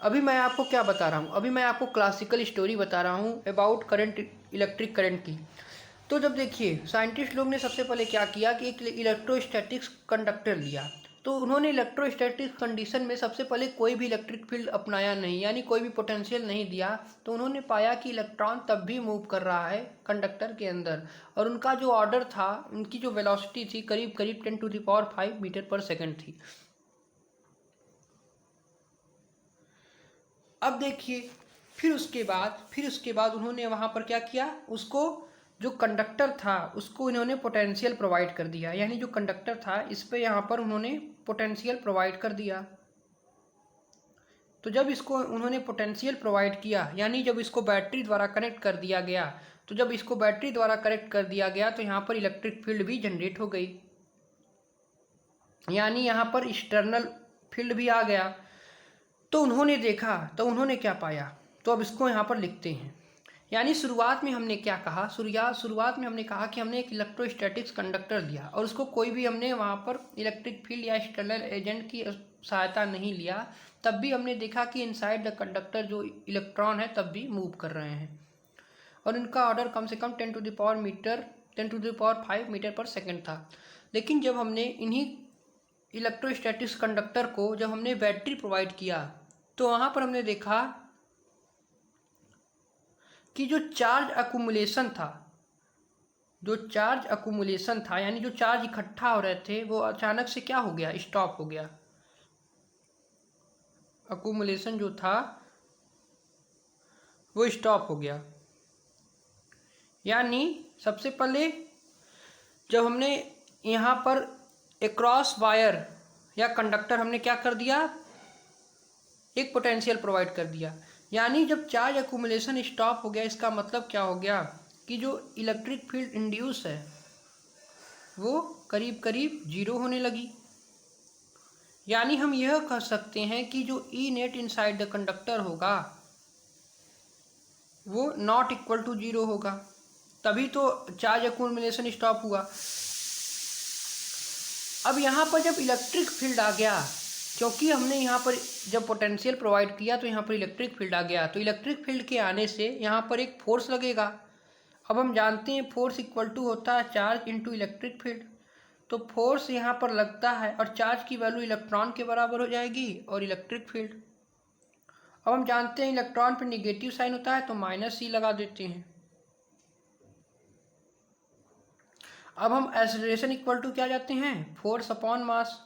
अभी मैं आपको क्या बता रहा हूँ, अभी मैं आपको क्लासिकल स्टोरी बता रहा हूँ अबाउट करंट, इलेक्ट्रिक करंट की। तो जब देखिए साइंटिस्ट लोग ने सबसे पहले क्या किया कि एक इलेक्ट्रोस्टैटिक्स कंडक्टर लिया। तो उन्होंने इलेक्ट्रोस्टैटिक कंडीशन में सबसे पहले कोई भी इलेक्ट्रिक फील्ड अपनाया नहीं, यानी कोई भी पोटेंशियल नहीं दिया। तो उन्होंने पाया कि इलेक्ट्रॉन तब भी मूव कर रहा है कंडक्टर के अंदर, और उनका जो ऑर्डर था, उनकी जो वेलोसिटी थी करीब करीब 10⁵ मीटर पर सेकंड थी। अब देखिए फिर उसके बाद उन्होंने वहाँ पर क्या किया, उसको जो कंडक्टर था उसको इन्होंने पोटेंशियल प्रोवाइड कर दिया, यानी जो कंडक्टर था इस पे यहाँ पर उन्होंने पोटेंशियल प्रोवाइड कर दिया। तो जब इसको उन्होंने पोटेंशियल प्रोवाइड किया, यानी जब इसको बैटरी द्वारा कनेक्ट कर दिया गया, तो जब इसको बैटरी द्वारा कनेक्ट कर दिया गया तो यहाँ पर इलेक्ट्रिक फील्ड भी जनरेट हो गई, यानी यहाँ पर एक्सटर्नल फील्ड भी आ गया। तो उन्होंने देखा, तो उन्होंने क्या पाया, तो अब इसको यहाँ पर लिखते हैं। यानी शुरुआत में हमने क्या कहा, शुरुआत में हमने कहा कि हमने एक इलेक्ट्रोस्टैटिक्स कंडक्टर लिया और उसको कोई भी हमने वहाँ पर इलेक्ट्रिक फील्ड या एक्सटर्नल एजेंट की सहायता नहीं लिया, तब भी हमने देखा कि इनसाइड द कंडक्टर जो इलेक्ट्रॉन है तब भी मूव कर रहे हैं, और इनका ऑर्डर कम से कम 10⁵ मीटर पर सेकेंड था। लेकिन जब हमने इन्हीं इलेक्ट्रोस्टैटिक्स कंडक्टर को जब हमने बैटरी प्रोवाइड किया, तो वहाँ पर हमने देखा कि जो चार्ज अकुमुलेशन था, यानी जो चार्ज इकट्ठा हो रहे थे वो अचानक से क्या हो गया, स्टॉप हो गया। अकुमुलेशन जो था वो स्टॉप हो गया। यानी सबसे पहले जब हमने यहाँ पर अक्रॉस वायर या कंडक्टर हमने क्या कर दिया, एक पोटेंशियल प्रोवाइड कर दिया। यानी जब चार्ज अकुमुलेशन स्टॉप हो गया, इसका मतलब क्या हो गया कि जो इलेक्ट्रिक फील्ड इंड्यूस है वो करीब करीब जीरो होने लगी। यानी हम यह कह सकते हैं कि जो E net inside the conductor होगा वो नॉट इक्वल टू जीरो होगा, तभी तो चार्ज अकुमुलेशन स्टॉप हुआ। अब यहाँ पर जब इलेक्ट्रिक फील्ड आ गया, क्योंकि हमने यहाँ पर जब पोटेंशियल प्रोवाइड किया तो यहाँ पर इलेक्ट्रिक फील्ड आ गया, तो इलेक्ट्रिक फील्ड के आने से यहाँ पर एक फोर्स लगेगा। अब हम जानते हैं फोर्स इक्वल टू होता है चार्ज इनटू इलेक्ट्रिक फील्ड। तो फोर्स यहाँ पर लगता है और चार्ज की वैल्यू इलेक्ट्रॉन के बराबर हो जाएगी और इलेक्ट्रिक फील्ड। अब हम जानते हैं इलेक्ट्रॉन पर निगेटिव साइन होता है तो -C लगा देते हैं। अब हम एक्सेलरेशन इक्वल टू क्या जाते हैं, फोर्स अपॉन मास।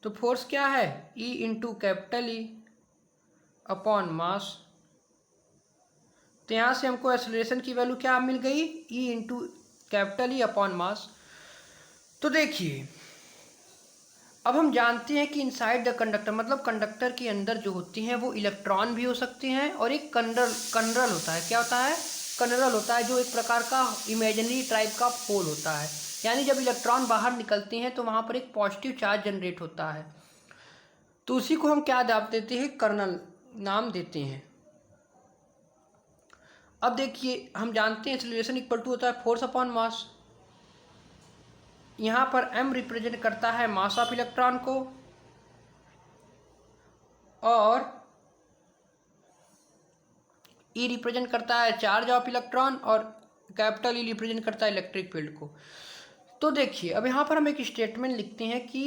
तो फोर्स क्या है, E into capital E upon mass. तो यहाँ से हमको एक्सेलरेशन की वैल्यू क्या मिल गई, E into capital E upon mass. तो देखिए अब हम जानते हैं कि इनसाइड द कंडक्टर मतलब कंडक्टर के अंदर जो होती हैं वो इलेक्ट्रॉन भी हो सकते हैं और एक कंडल होता है। क्या होता है, कनरल होता है, जो एक प्रकार का इमेजिनरी टाइप का पोल होता है। यानी जब इलेक्ट्रॉन बाहर निकलते हैं तो वहाँ पर एक पॉजिटिव चार्ज जनरेट होता है, तो उसी को हम क्या नाम देते हैं, कर्नल नाम देते हैं। अब देखिए हम जानते हैं एक्सेलरेशन इक्वल टू होता है फोर्स अपॉन मास। यहाँ पर m रिप्रेजेंट करता है मास ऑफ इलेक्ट्रॉन को और E रिप्रेजेंट करता है चार्ज ऑफ इलेक्ट्रॉन और कैपिटल E रिप्रेजेंट करता है इलेक्ट्रिक फील्ड को। तो देखिए अब यहाँ पर हम एक स्टेटमेंट लिखते हैं कि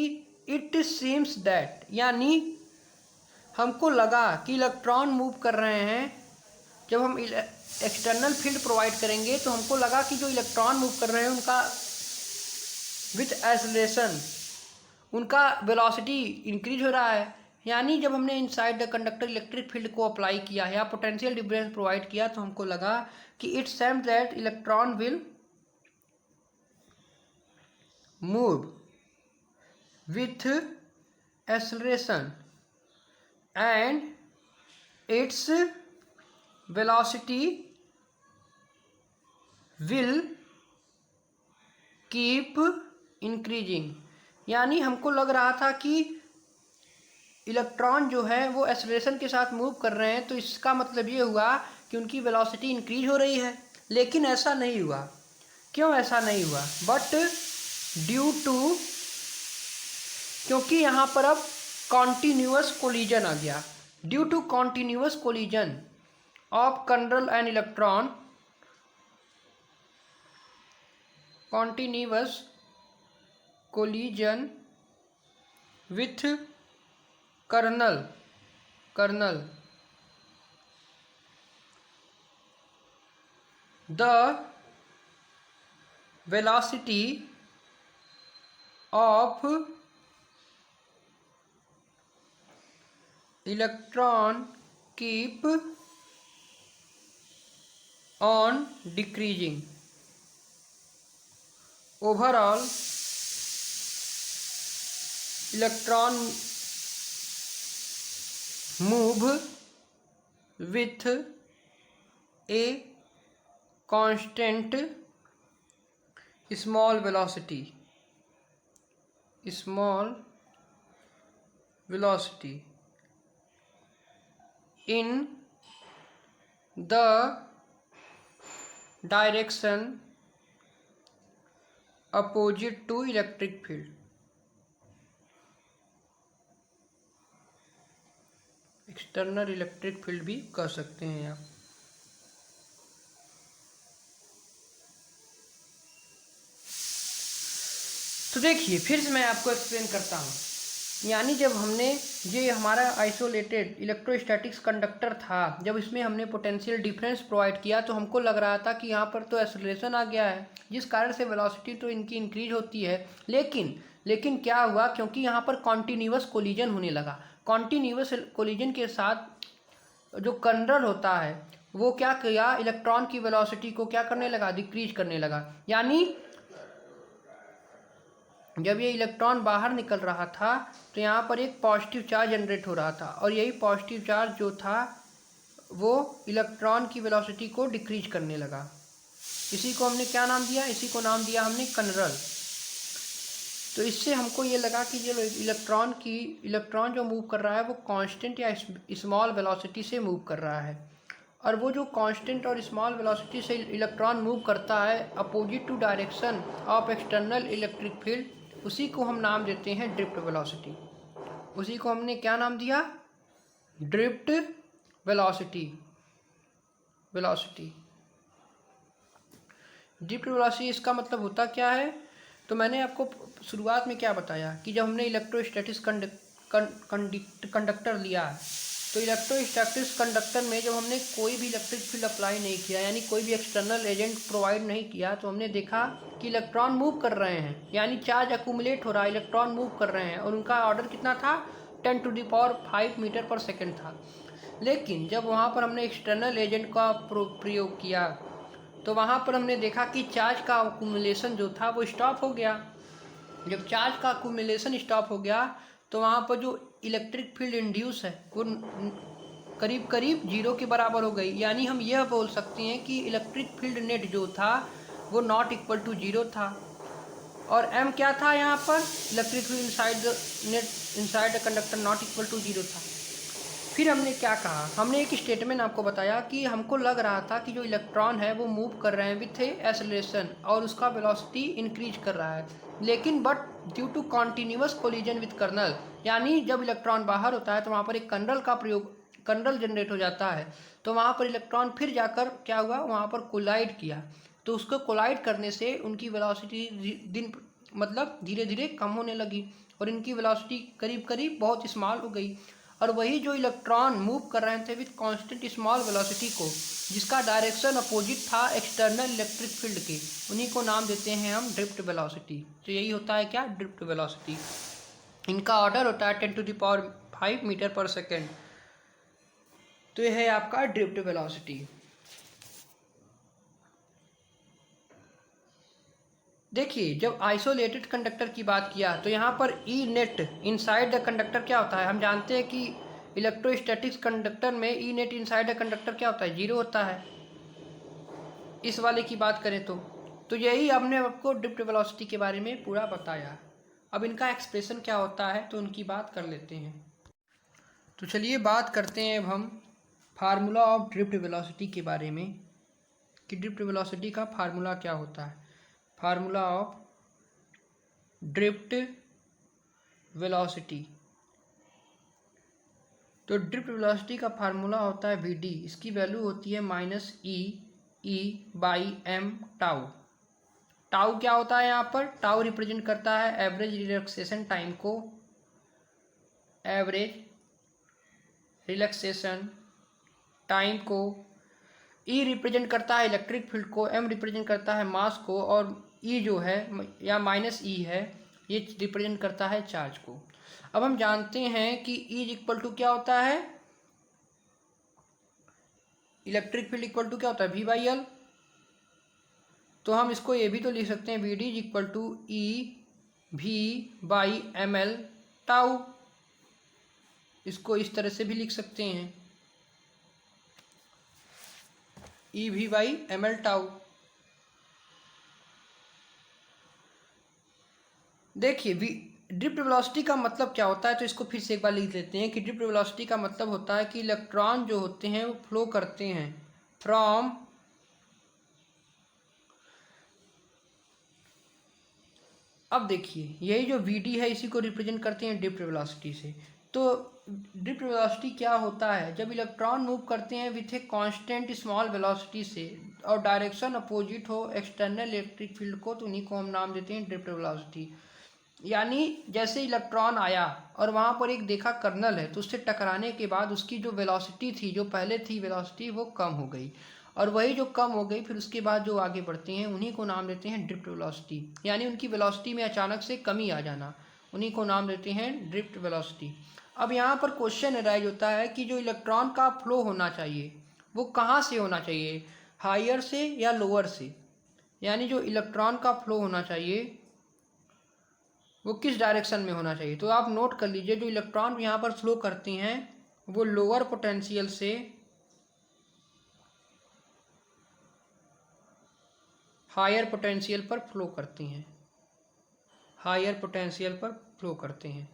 इट सीम्स दैट, यानी हमको लगा कि इलेक्ट्रॉन मूव कर रहे हैं। जब हम एक्सटर्नल फील्ड प्रोवाइड करेंगे तो हमको लगा कि जो इलेक्ट्रॉन मूव कर रहे हैं उनका विथ एक्सेलरेशन उनका वेलोसिटी इंक्रीज हो रहा है। यानी जब हमने inside the conductor electric field को अप्लाई किया या पोटेंशियल डिफरेंस प्रोवाइड किया तो हमको लगा कि it seems that electron will move with acceleration and its velocity will keep increasing। यानी हमको लग रहा था कि इलेक्ट्रॉन जो है वो एक्सेलरेशन के साथ मूव कर रहे हैं, तो इसका मतलब ये हुआ कि उनकी वेलोसिटी इंक्रीज हो रही है। लेकिन ऐसा नहीं हुआ। क्यों ऐसा नहीं हुआ? बट ड्यू टू, क्योंकि यहाँ पर अब कॉन्टिन्यूअस कोलिजन आ गया। Due to continuous collision of kernel and electron, continuous collision with kernel the velocity of electron keep on decreasing। Overall electron move with a constant small velocity in the direction opposite to electric field। External electric field भी कह सकते हैं आप। तो देखिए फिर से मैं आपको एक्सप्लेन करता हूँ। यानी जब हमने ये हमारा आइसोलेटेड इलेक्ट्रोस्टैटिक्स कंडक्टर था, जब इसमें हमने पोटेंशियल डिफरेंस प्रोवाइड किया तो हमको लग रहा था कि यहाँ पर तो एक्सेलरेशन आ गया है, जिस कारण से वेलोसिटी तो इनकी इंक्रीज होती है। लेकिन क्या हुआ, क्योंकि यहाँ पर कॉन्टिन्यूअस कोलिजन होने लगा। कॉन्टिन्यूअस कोलिजन के साथ जो कर्नल होता है वो क्या किया, इलेक्ट्रॉन की वेलोसिटी को क्या करने लगा, डिक्रीज करने लगा। यानी जब ये इलेक्ट्रॉन बाहर निकल रहा था तो यहाँ पर एक पॉजिटिव चार्ज जनरेट हो रहा था, और यही पॉजिटिव चार्ज जो था वो इलेक्ट्रॉन की वेलोसिटी को डिक्रीज करने लगा। इसी को हमने क्या नाम दिया, इसी को नाम दिया हमने कर्नल। तो इससे हमको ये लगा कि जो इलेक्ट्रॉन जो मूव कर रहा है वो कांस्टेंट या स्मॉल वेलोसिटी से मूव कर रहा है, और वो जो कांस्टेंट और स्मॉल वेलोसिटी से इलेक्ट्रॉन मूव करता है opposite to direction of external electric field, उसी को हम नाम देते हैं ड्रिफ्ट वेलोसिटी। उसी को हमने क्या नाम दिया, ड्रिफ्ट वेलोसिटी। ड्रिफ्ट वेलोसिटी इसका मतलब होता क्या है? तो मैंने आपको शुरुआत में क्या बताया कि जब हमने इलेक्ट्रोस्टैटिक्स कंडक्टर लिया तो इलेक्ट्रोस्टैटिक्स कंडक्टर में जब हमने कोई भी इलेक्ट्रिक फील्ड अप्लाई नहीं किया, यानी कोई भी एक्सटर्नल एजेंट प्रोवाइड नहीं किया, तो हमने देखा कि इलेक्ट्रॉन मूव कर रहे हैं, यानी चार्ज अक्यूमुलेट हो रहा है, इलेक्ट्रॉन मूव कर रहे हैं, और उनका ऑर्डर कितना था, 10⁵ मीटर पर सेकेंड था। लेकिन जब वहाँ पर हमने एक्सटर्नल एजेंट का प्रयोग किया तो वहाँ पर हमने देखा कि चार्ज का अक्यूमुलेशन जो था वो स्टॉप हो गया। जब चार्ज का अक्यूमुलेशन स्टॉप हो गया तो वहाँ पर जो इलेक्ट्रिक फील्ड इंड्यूस है वो करीब करीब 0 के बराबर हो गई। यानी हम यह बोल सकते हैं कि इलेक्ट्रिक फील्ड नेट जो था वो नॉट इक्वल टू 0 था, और m क्या था यहाँ पर, electric field inside the conductor not equal to 0 था। फिर हमने क्या कहा, हमने एक स्टेटमेंट आपको बताया कि हमको लग रहा था कि जो इलेक्ट्रॉन है वो मूव कर रहे हैं विथ एक्सेलरेशन और उसका वेलोसिटी इंक्रीज कर रहा है, लेकिन but due to continuous collision with kernel, यानी जब इलेक्ट्रॉन बाहर होता है तो वहाँ पर एक कर्नल जनरेट हो जाता है, तो वहाँ पर इलेक्ट्रॉन फिर जाकर क्या हुआ, वहाँ पर कोलाइड किया, तो उसको कोलाइड करने से उनकी वेलोसिटी मतलब धीरे धीरे कम होने लगी और इनकी वेलोसिटी करीब करीब बहुत स्मॉल हो गई। और वही जो इलेक्ट्रॉन मूव कर रहे थे विथ कांस्टेंट स्मॉल वेलोसिटी को, जिसका डायरेक्शन अपोजिट था एक्सटर्नल इलेक्ट्रिक फील्ड के, उन्हीं को नाम देते हैं हम ड्रिफ्ट वेलोसिटी। तो यही होता है क्या, ड्रिफ्ट वेलोसिटी। इनका ऑर्डर होता है 10⁵ मीटर पर सेकेंड। तो यह है आपका ड्रिफ्ट वेलोसिटी। देखिए, जब आइसोलेटेड कंडक्टर की बात किया तो यहाँ पर E net inside the conductor क्या होता है, हम जानते हैं कि इलेक्ट्रोस्टैटिक्स कंडक्टर में E net inside the conductor क्या होता है, 0 होता है। इस वाले की बात करें तो यही हमने आपको ड्रिफ्ट वेलोसिटी के बारे में पूरा बताया। अब इनका एक्सप्रेशन क्या होता है तो उनकी बात कर लेते हैं। तो चलिए बात करते हैं अब हम फार्मूला ऑफ ड्रिफ्ट वेलोसिटी के बारे में कि ड्रिफ्ट वेलोसिटी का फार्मूला क्या होता है। फार्मूला ऑफ ड्रिफ्ट वेलोसिटी, तो ड्रिफ्ट वेलोसिटी का फार्मूला होता है वी डी, इसकी वैल्यू होती है -e/m टाउ। टाउ क्या होता है, यहाँ पर टाउ रिप्रेजेंट करता है एवरेज रिलैक्सेशन टाइम को, एवरेज रिलैक्सेशन टाइम को, ई रिप्रेजेंट करता है इलेक्ट्रिक फील्ड को, एम रिप्रेजेंट करता है मास को, और ई जो है या -e है ये रिप्रेजेंट करता है चार्ज को। अब हम जानते हैं कि E इक्वल टू क्या होता है, इलेक्ट्रिक फील्ड इक्वल टू क्या होता है, V/L। तो हम इसको ये भी तो लिख सकते हैं V D equal to E/V/ml tau, इसको इस तरह से भी लिख सकते हैं E/V/ml टाउ। देखिए ड्रिफ्ट वेलोसिटी का मतलब क्या होता है, तो इसको फिर से एक बार लिख लेते हैं कि ड्रिफ्ट वेलोसिटी का मतलब होता है कि इलेक्ट्रॉन जो होते हैं वो फ्लो करते हैं फ्रॉम अब देखिए यही जो वी डी है इसी को रिप्रेजेंट करते हैं ड्रिफ्ट वेलोसिटी से। तो ड्रिफ्ट वेलोसिटी क्या होता है, जब इलेक्ट्रॉन मूव करते हैं with a constant small velocity से और डायरेक्शन अपोजिट हो एक्सटर्नल इलेक्ट्रिक फील्ड को, तो उन्हीं को हम नाम देते हैं ड्रिफ्ट वेलोसिटी। यानी जैसे इलेक्ट्रॉन आया और वहाँ पर एक देखा कर्नल है, तो उससे टकराने के बाद उसकी जो वेलोसिटी थी, जो पहले थी वेलोसिटी, वो कम हो गई, और वही जो कम हो गई फिर उसके बाद जो आगे बढ़ते हैं उन्हीं को नाम देते हैं ड्रिफ्ट वेलोसिटी। यानी उनकी वेलोसिटी में अचानक से कमी आ जाना, उन्हीं को नाम देते हैं ड्रिफ्ट वेलोसिटी। अब यहाँ पर क्वेश्चन अराइज होता है कि जो इलेक्ट्रॉन का फ्लो होना चाहिए वो कहाँ से होना चाहिए, हायर से या लोअर से, यानी जो इलेक्ट्रॉन का फ्लो होना चाहिए वो किस डायरेक्शन में होना चाहिए। तो आप नोट कर लीजिए, जो इलेक्ट्रॉन यहाँ पर फ्लो करते हैं वो लोअर पोटेंशियल से हायर पोटेंशियल पर फ्लो करते हैं, हायर पोटेंशियल पर फ्लो करते हैं,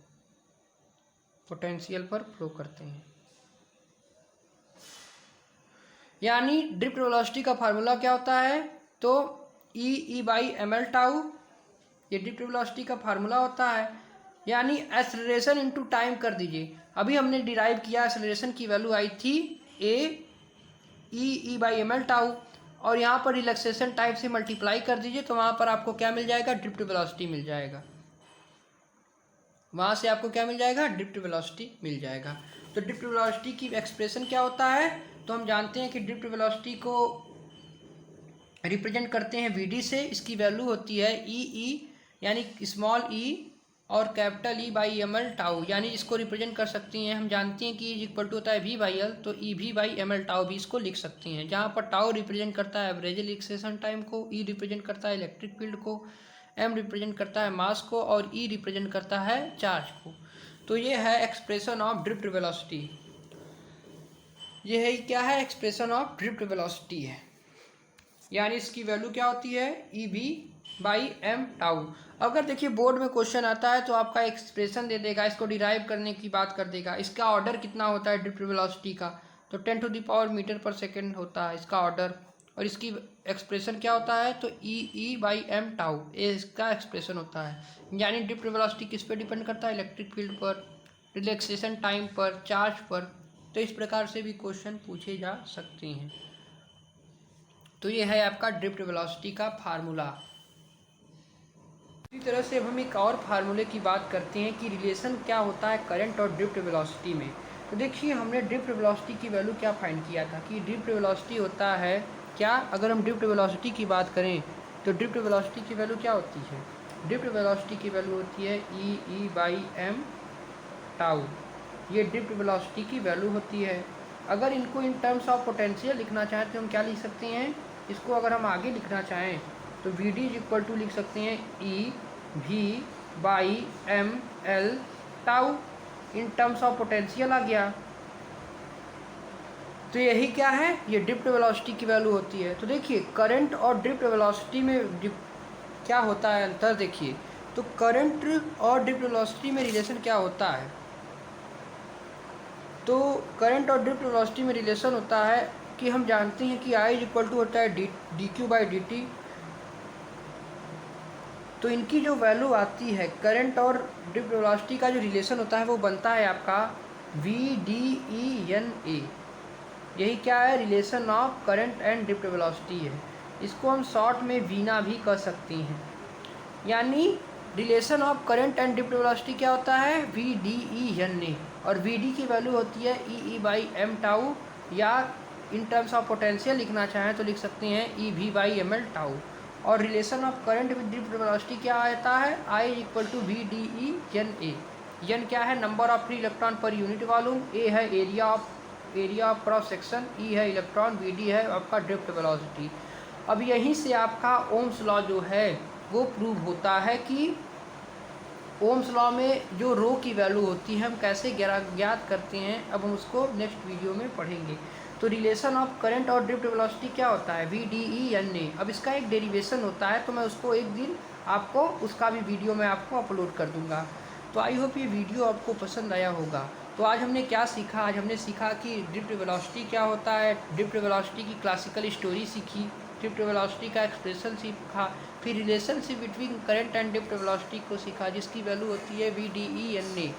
पोटेंशियल पर फ्लो करते हैं। यानी ड्रिफ्ट वेलोसिटी का फार्मूला क्या होता है, तो E/ml टाउ, ये ड्रिफ्ट वेलोसिटी का फार्मूला होता है। यानी एक्सेलरेशन इनटू टाइम कर दीजिए, अभी हमने डिराइव किया, एक्सेलरेशन की वैल्यू आई थी E/ml टाउ, और यहाँ पर रिलैक्सेशन टाइम से मल्टीप्लाई कर दीजिए, तो वहाँ पर आपको क्या मिल जाएगा, ड्रिफ्ट वेलोसिटी मिल जाएगा। वहाँ से आपको क्या मिल जाएगा, ड्रिफ्ट वेलोसिटी मिल जाएगा। तो ड्रिफ्ट वेलोसिटी की एक्सप्रेशन क्या होता है, तो हम जानते हैं कि ड्रिफ्ट वेलोसिटी को रिप्रेजेंट करते हैं वी डी से, इसकी वैल्यू होती है ई यानी स्मॉल ई और कैपिटल E/ml टाउ, यानी इसको रिप्रेजेंट कर सकती हैं, हम जानते हैं कि इक्वल टू होता है V/L, तो E/ml टाउ भी इसको लिख सकते हैं, जहाँ पर टाउ रिप्रेजेंट करता है एवरेज रिलैक्सेशन टाइम को, E रिप्रेजेंट करता है इलेक्ट्रिक फील्ड को, M रिप्रेजेंट करता है मास को, और E रिप्रेजेंट करता है चार्ज को। तो ये है एक्सप्रेशन ऑफ ड्रिफ्ट वेलोसिटी, ये है क्या है, एक्सप्रेशन ऑफ ड्रिफ्ट वेलोसिटी है। यानी इसकी वैल्यू क्या होती है, E V by M tau. अगर देखिए बोर्ड में क्वेश्चन आता है तो आपका एक्सप्रेशन दे देगा, इसको डिराइव करने की बात कर देगा। इसका ऑर्डर कितना होता है ड्रिफ्ट वेलोसिटी का, तो 10⁻⁻ मीटर पर सेकेंड होता है इसका ऑर्डर। और इसकी एक्सप्रेशन क्या होता है, तो ई बाई एम टाउ, ये इसका एक्सप्रेशन होता है। यानी ड्रिफ्ट वेलोसिटी किस पे डिपेंड करता है, इलेक्ट्रिक फील्ड पर, रिलैक्सेशन टाइम पर, चार्ज पर। तो इस प्रकार से भी क्वेश्चन पूछे जा सकते हैं। तो ये है आपका ड्रिफ्ट वेलोसिटी का फार्मूला। इसी तरह से अब हम एक और फार्मूले की बात करते हैं कि रिलेशन क्या होता है करंट और ड्रिफ्ट वेलोसिटी में। तो देखिए हमने ड्रिफ्ट वेलोसिटी की वैल्यू क्या फाइंड किया था कि ड्रिफ्ट वेलोसिटी होता है क्या, अगर हम ड्रिफ्ट वेलोसिटी की बात करें तो ड्रिफ्ट वेलोसिटी की वैल्यू क्या होती है, ड्रिफ्ट वेलोसिटी की वैल्यू होती है ई बाई एम टाउ। ये ड्रिफ्ट वेलोसिटी की वैल्यू होती है। अगर इनको इन टर्म्स ऑफ पोटेंशियल लिखना चाहें तो हम क्या लिख सकते हैं, इसको अगर हम आगे लिखना चाहें तो V D is equal to लिख सकते हैं E V by M L tau, in terms of potential आ गया। तो यही क्या है, ये ड्रिफ्ट वेलोसिटी की वैल्यू होती है। तो देखिए करंट और ड्रिफ्ट वेलोसिटी में क्या होता है अंतर, देखिए तो करंट और ड्रिफ्ट वेलोसिटी में रिलेशन क्या होता है, तो करंट और ड्रिफ्ट वेलोसिटी में रिलेशन होता है कि हम जानते हैं कि आई इज इक्वल टू होता है D Q by D T. तो इनकी जो वैल्यू आती है करंट और ड्रिफ्ट वेलोसिटी का जो रिलेशन होता है वो बनता है आपका V D E N A. यही क्या है, relation of current and drift velocity है। इसको हम शॉर्ट में वीना भी कह सकते हैं। यानी relation of current and drift velocity क्या होता है, V D E N A, और वी डी की वैल्यू होती है ई बाई एम टाउ, या इन टर्म्स ऑफ पोटेंशियल लिखना चाहें तो लिख सकते हैं E V by M L tau. और relation of current with drift velocity क्या आता है, I equal to V D E N A. N क्या है, number of free electron per unit volume, A है area of cross section, E है electron, we D है आपका drift velocity. अब यहीं से आपका ओम्स लॉ जो है वो प्रूव होता है कि ओम्स लॉ में जो रो की वैल्यू होती है हम कैसे ज्ञात करते हैं, अब हम उसको नेक्स्ट वीडियो में पढ़ेंगे। तो रिलेशन ऑफ करंट और ड्रिफ्ट वेलोसिटी क्या होता है, V D E N A. अब इसका एक डेरिवेशन होता है, तो मैं उसको एक दिन आपको उसका भी वीडियो मैं आपको अपलोड कर दूंगा। तो आई होप ये वीडियो आपको पसंद आया होगा। तो आज हमने क्या सीखा, आज हमने सीखा कि ड्रिफ्ट वेलोसिटी क्या होता है, ड्रिफ्ट वेलोसिटी की क्लासिकल स्टोरी सीखी, ड्रिफ्ट वेलोसिटी का एक्सप्रेशन सीखा, फिर relationship between current and drift velocity को सीखा जिसकी वैल्यू होती है वी डी ई एन ए।